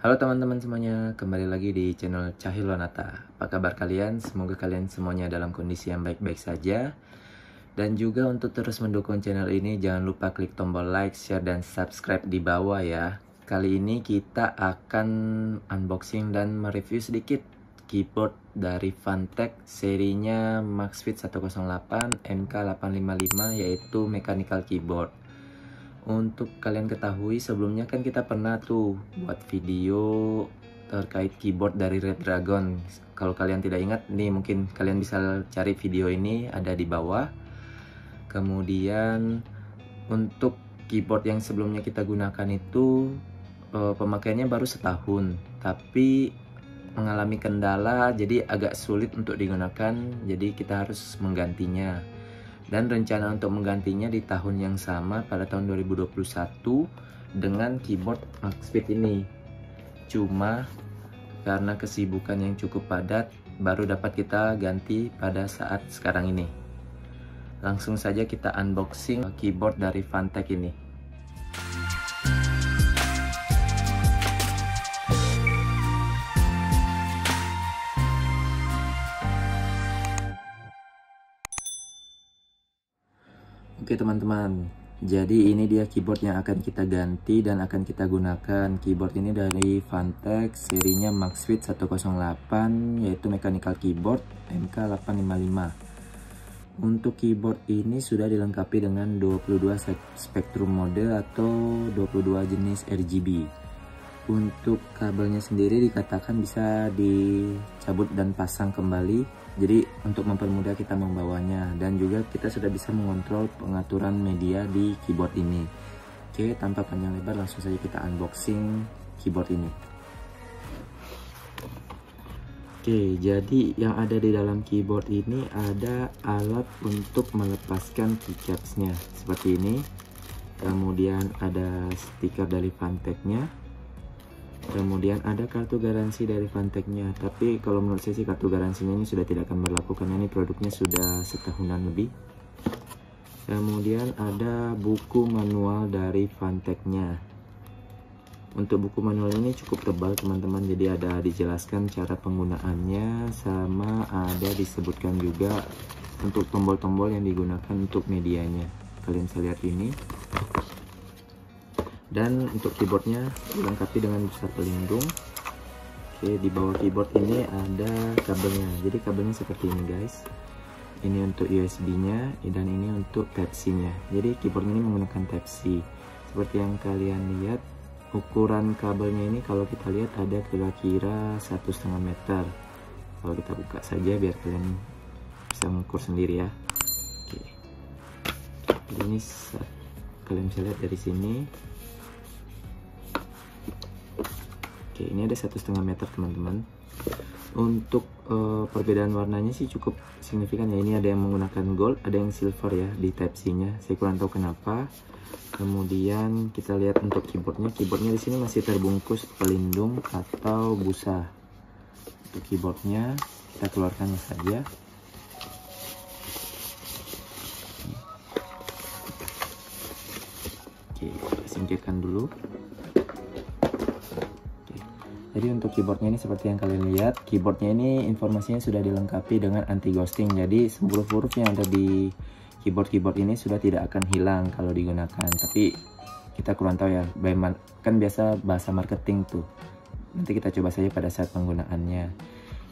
Halo teman-teman semuanya, kembali lagi di channel Cahilonata. Apa kabar kalian? Semoga kalian semuanya dalam kondisi yang baik-baik saja. Dan juga untuk terus mendukung channel ini, jangan lupa klik tombol like, share, dan subscribe di bawah ya. Kali ini kita akan unboxing dan mereview sedikit keyboard dari Fantech serinya Maxfit 108 MK855, yaitu mechanical keyboard. Untuk kalian ketahui, sebelumnya kan kita pernah tuh buat video terkait keyboard dari Red Dragon. Kalau kalian tidak ingat nih, mungkin kalian bisa cari video ini, ada di bawah. Kemudian untuk keyboard yang sebelumnya kita gunakan itu pemakaiannya baru setahun, tapi mengalami kendala jadi agak sulit untuk digunakan, jadi kita harus menggantinya. Dan rencana untuk menggantinya di tahun yang sama pada tahun 2021 dengan keyboard Maxfit ini. Cuma karena kesibukan yang cukup padat, baru dapat kita ganti pada saat sekarang ini. Langsung saja kita unboxing keyboard dari Fantech ini. Oke teman-teman, jadi ini dia keyboard yang akan kita ganti dan akan kita gunakan. Keyboard ini dari Fantech serinya Maxfit 108, yaitu mechanical keyboard MK855. Untuk keyboard ini sudah dilengkapi dengan 22 spektrum mode atau 22 jenis RGB. Untuk kabelnya sendiri dikatakan bisa dicabut dan pasang kembali, jadi untuk mempermudah kita membawanya. Dan juga kita sudah bisa mengontrol pengaturan media di keyboard ini. Oke, tanpa panjang lebar langsung saja kita unboxing keyboard ini. Oke, jadi yang ada di dalam keyboard ini ada alat untuk melepaskan keycapsnya seperti ini. Kemudian ada stiker dari Fantechnya. Kemudian ada kartu garansi dari Fantechnya, tapi kalau menurut saya sih kartu garansinya ini sudah tidak akan berlaku karena ini produknya sudah setahunan lebih. Kemudian ada buku manual dari Fantechnya. Untuk buku manual ini cukup tebal teman-teman, jadi ada dijelaskan cara penggunaannya, sama ada disebutkan juga untuk tombol-tombol yang digunakan untuk medianya. Kalian bisa lihat ini. Dan untuk keyboardnya dilengkapi dengan busur pelindung. Oke, di bawah keyboard ini ada kabelnya, jadi kabelnya seperti ini guys. Ini untuk USB nya dan ini untuk Type-C nya. Jadi keyboard ini menggunakan Type-C. Seperti yang kalian lihat, ukuran kabelnya ini kalau kita lihat ada kira-kira 1,5 meter. Kalau kita buka saja biar kalian bisa mengukur sendiri ya. Oke, ini kalian bisa lihat dari sini. Oke, ini ada 1,5 meter teman-teman. Untuk perbedaan warnanya sih cukup signifikan ya. Ini ada yang menggunakan gold, ada yang silver ya di Type-C nya. Saya kurang tahu kenapa. Kemudian kita lihat untuk keyboardnya. Keyboardnya di sini masih terbungkus pelindung atau busa. Untuk keyboardnya kita keluarkannya saja. Oke, kita singkirkan dulu. Jadi untuk keyboardnya ini seperti yang kalian lihat, keyboardnya ini informasinya sudah dilengkapi dengan anti ghosting. Jadi seluruh huruf yang ada di keyboard ini sudah tidak akan hilang kalau digunakan. Tapi kita kurang tahu ya, kan biasa bahasa marketing tuh. Nanti kita coba saja pada saat penggunaannya.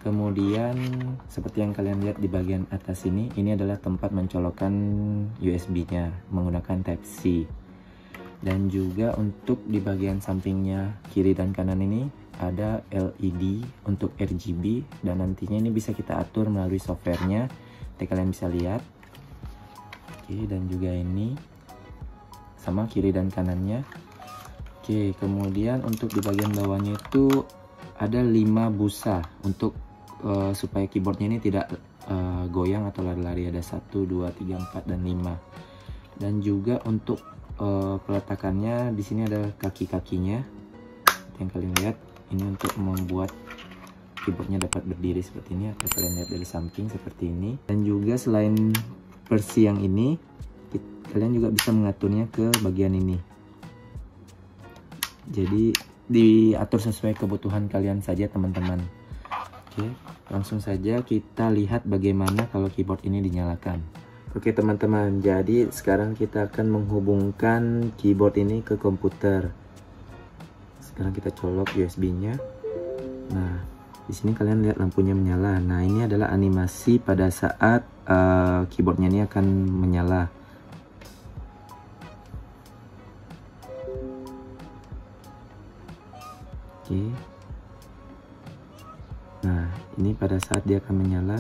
Kemudian seperti yang kalian lihat di bagian atas ini adalah tempat mencolokkan USB-nya menggunakan Type-C. Dan juga untuk di bagian sampingnya kiri dan kanan ini ada LED untuk RGB, dan nantinya ini bisa kita atur melalui softwarenya. Nanti kalian bisa lihat. Oke, dan juga ini sama kiri dan kanannya. Oke, kemudian untuk di bagian bawahnya itu ada 5 busa untuk supaya keyboardnya ini tidak goyang atau lari-lari. Ada 1, 2, 3, 4, dan 5. Dan juga untuk peletakannya di sini ada kaki-kakinya yang kalian lihat. Ini untuk membuat keyboardnya dapat berdiri seperti ini, atau kalian lihat dari samping seperti ini. Dan juga selain versi yang ini, kalian juga bisa mengaturnya ke bagian ini. Jadi diatur sesuai kebutuhan kalian saja teman-teman. Oke, langsung saja kita lihat bagaimana kalau keyboard ini dinyalakan. Oke teman-teman, jadi sekarang kita akan menghubungkan keyboard ini ke komputer. Sekarang kita colok USB-nya. Nah, di sini kalian lihat lampunya menyala. Nah, ini adalah animasi pada saat keyboardnya ini akan menyala. Oke. Nah, ini pada saat dia akan menyala.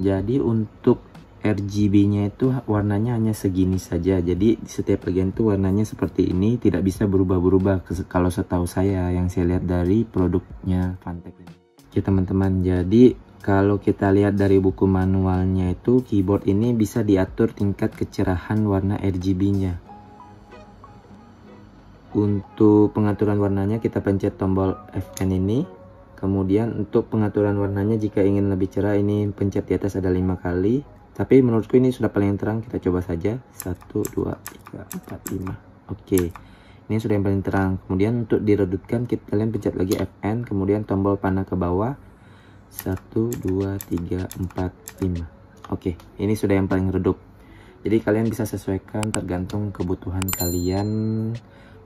Jadi untuk RGB-nya itu warnanya hanya segini saja. Jadi di setiap bagian itu warnanya seperti ini, tidak bisa berubah-berubah kalau setahu saya yang saya lihat dari produknya Fantech ini. Oke teman-teman, jadi kalau kita lihat dari buku manualnya itu keyboard ini bisa diatur tingkat kecerahan warna RGB-nya. Untuk pengaturan warnanya kita pencet tombol Fn ini. Kemudian untuk pengaturan warnanya jika ingin lebih cerah ini pencet di atas ada 5 kali. Tapi menurutku ini sudah paling terang, kita coba saja. 1, 2, 3, 4, 5. Oke. Ini sudah yang paling terang. Kemudian untuk diredupkan kalian pencet lagi Fn. Kemudian tombol panah ke bawah. 1, 2, 3, 4, 5. Oke. Ini sudah yang paling redup. Jadi kalian bisa sesuaikan tergantung kebutuhan kalian.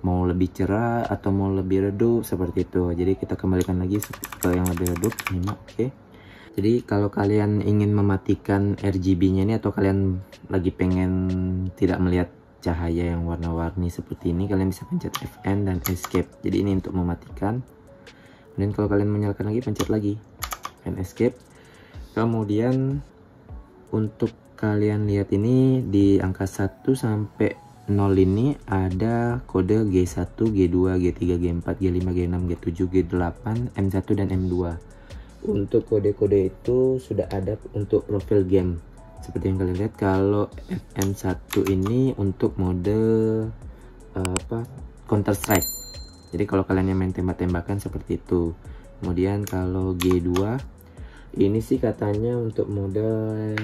Mau lebih cerah atau mau lebih redup seperti itu. Jadi kita kembalikan lagi ke yang lebih redup 5. Oke. Jadi kalau kalian ingin mematikan RGB-nya ini atau kalian lagi pengen tidak melihat cahaya yang warna-warni seperti ini, kalian bisa pencet Fn dan escape. Jadi ini untuk mematikan. Dan kalau kalian menyalakan lagi pencet lagi Fn escape. Kemudian untuk kalian lihat ini di angka 1 sampai 0 ini ada kode G1, G2, G3, G4, G5, G6, G7, G8, M1 dan M2. Untuk kode-kode itu sudah ada untuk profil game. Seperti yang kalian lihat, kalau FM1 ini untuk mode Counter Strike. Jadi kalau kalian yang main tembak-tembakan seperti itu. Kemudian kalau G2 ini sih katanya untuk mode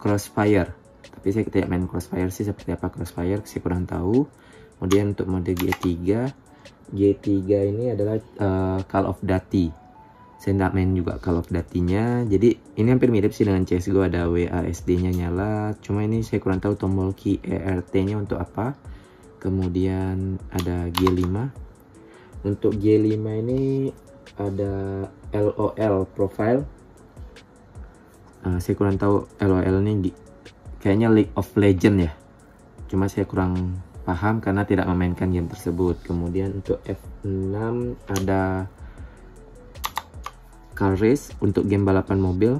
Crossfire. Tapi saya tidak main Crossfire sih, seperti apa Crossfire saya kurang tahu. Kemudian untuk mode G3 ini adalah Call of Duty. Saya tidak main juga Call of Duty-nya. Jadi ini hampir mirip sih dengan CSGO, ada WASD-nya nyala. Cuma ini saya kurang tahu tombol key ERT-nya untuk apa. Kemudian ada G5. Untuk G5 ini ada LOL profile. Saya kurang tahu LOL ini kayaknya League of Legends ya. Cuma saya kurang paham karena tidak memainkan game tersebut. Kemudian untuk F6 ada Car Race untuk game balapan mobil.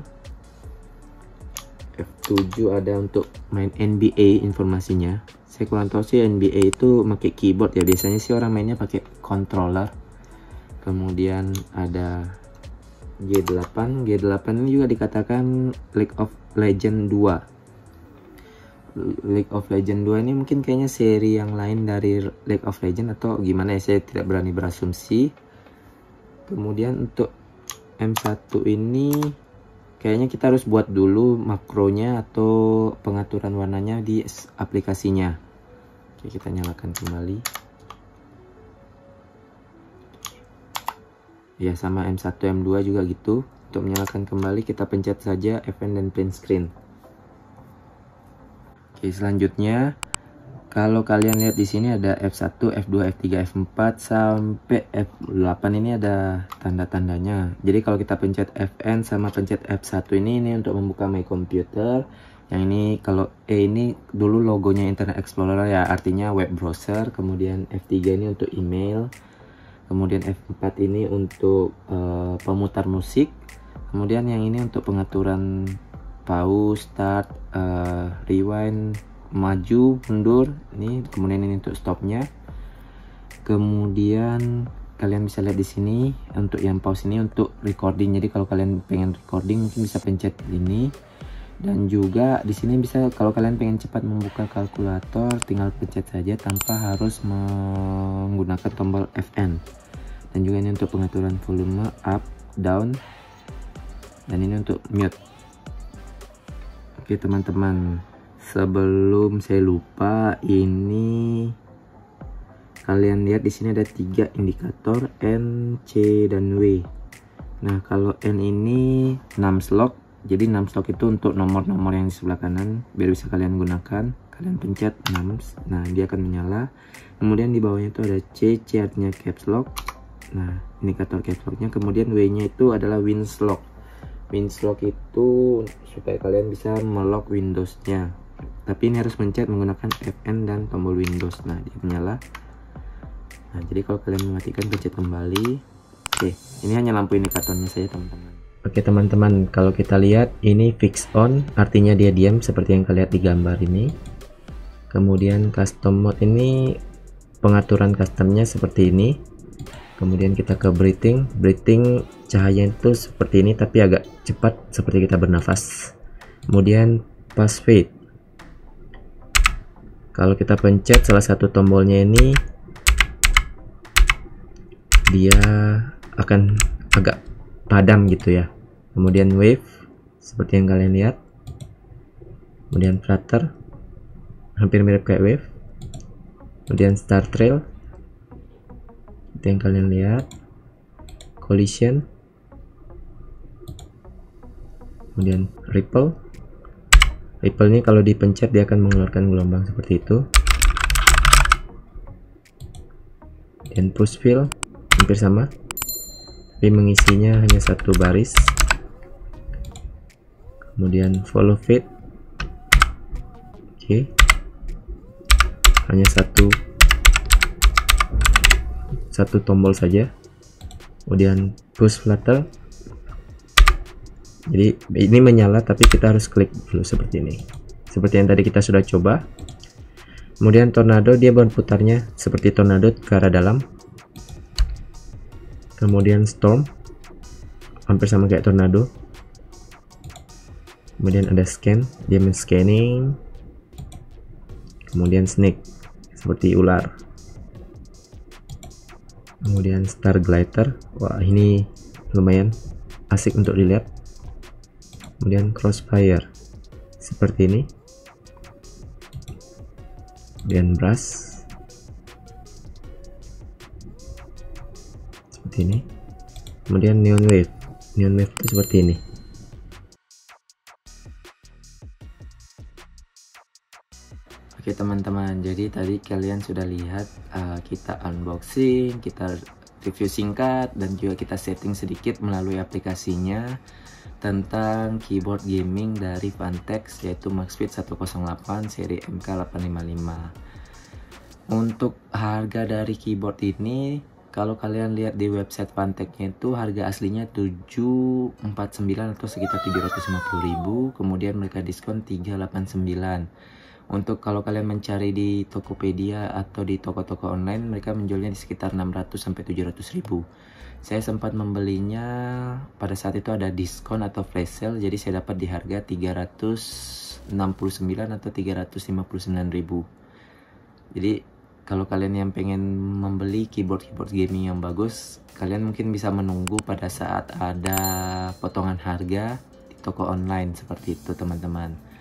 F7 ada untuk main NBA informasinya. Saya kurang tahu sih NBA itu pakai keyboard ya. Biasanya sih orang mainnya pakai controller. Kemudian ada G8. G8 ini juga dikatakan League of Legends 2. League of Legends 2 ini mungkin kayaknya seri yang lain dari League of Legends atau gimana ya, saya tidak berani berasumsi. Kemudian untuk M1 ini kayaknya kita harus buat dulu makronya atau pengaturan warnanya di aplikasinya. Oke, kita nyalakan kembali. Ya sama M1 M2 juga gitu. Untuk menyalakan kembali kita pencet saja Fn dan print screen. Oke, selanjutnya kalau kalian lihat di sini ada F1, F2, F3, F4 sampai F8 ini ada tanda-tandanya. Jadi kalau kita pencet Fn sama pencet F1 ini untuk membuka My Computer. Yang ini kalau E ini dulu logonya Internet Explorer ya, artinya web browser. Kemudian F3 ini untuk email. Kemudian F4 ini untuk pemutar musik. Kemudian yang ini untuk pengaturan pause, start, rewind, maju, mundur. Ini kemudian ini untuk stopnya. Kemudian kalian bisa lihat di sini untuk yang pause ini untuk recording. Jadi kalau kalian pengen recording mungkin bisa pencet ini. Dan juga di sini bisa kalau kalian pengen cepat membuka kalkulator tinggal pencet saja tanpa harus menggunakan tombol Fn. Dan juga ini untuk pengaturan volume up, down. Dan ini untuk mute. Oke teman-teman, sebelum saya lupa, ini Kalian lihat di sini ada 3 indikator N, C, dan W. Nah, kalau N ini 6 slot. Jadi 6 slot itu untuk nomor-nomor yang di sebelah kanan biar bisa kalian gunakan. Kalian pencet 6. Nah, dia akan menyala. Kemudian di bawahnya itu ada C, C artinya caps lock. Nah, indikator caps locknya. Kemudian W-nya itu adalah Windows lock. Windows lock itu supaya kalian bisa melock Windows-nya. Tapi ini harus mencet menggunakan Fn dan tombol Windows. Nah, dia menyala. Nah, jadi kalau kalian mematikan, pencet kembali. Oke, ini hanya lampu indikatornya saja, teman-teman. Oke, teman-teman, kalau kita lihat ini fix on, artinya dia diam seperti yang kalian lihat di gambar ini. Kemudian custom mode ini pengaturan customnya seperti ini. Kemudian kita ke breathing cahaya itu seperti ini tapi agak cepat seperti kita bernafas. Kemudian fast fade, kalau kita pencet salah satu tombolnya ini, dia akan agak padam gitu ya. Kemudian wave seperti yang kalian lihat. Kemudian flutter hampir mirip kayak wave. Kemudian star trail itu yang kalian lihat. Collision. Kemudian ripple ini kalau dipencet dia akan mengeluarkan gelombang seperti itu. Dan push fill hampir sama tapi mengisinya hanya satu baris. Kemudian follow fade, oke, hanya satu tombol saja. Kemudian push flutter, jadi ini menyala tapi kita harus klik dulu seperti ini, seperti yang tadi kita sudah coba. Kemudian tornado, dia berputarnya seperti tornado ke arah dalam. Kemudian storm hampir sama kayak tornado. Kemudian ada scan, dia men-scanning. Kemudian snake seperti ular. Kemudian star glider, wah ini lumayan asik untuk dilihat. Kemudian crossfire seperti ini. Kemudian brush seperti ini. Kemudian neon wave itu seperti ini. Oke teman-teman, jadi tadi kalian sudah lihat kita unboxing, kita review singkat, dan juga kita setting sedikit melalui aplikasinya tentang keyboard gaming dari Vantex, yaitu Maxfit 108 seri MK855. Untuk harga dari keyboard ini, kalau kalian lihat di website Vantex-nya itu harga aslinya 749 atau sekitar 750.000, kemudian mereka diskon 389. Untuk kalau kalian mencari di Tokopedia atau di toko-toko online, mereka menjualnya di sekitar 600 sampai 700.000. Saya sempat membelinya pada saat itu ada diskon atau flash sale, jadi saya dapat di harga 369 atau 359.000. Jadi kalau kalian yang pengen membeli keyboard gaming yang bagus, kalian mungkin bisa menunggu pada saat ada potongan harga di toko online seperti itu, teman-teman.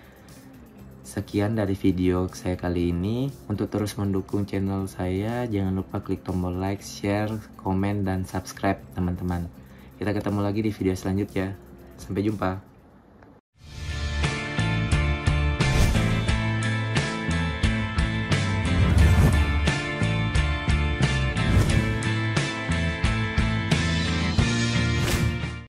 Sekian dari video saya kali ini. Untuk terus mendukung channel saya, jangan lupa klik tombol like, share, komen, dan subscribe, teman-teman. Kita ketemu lagi di video selanjutnya. Sampai jumpa.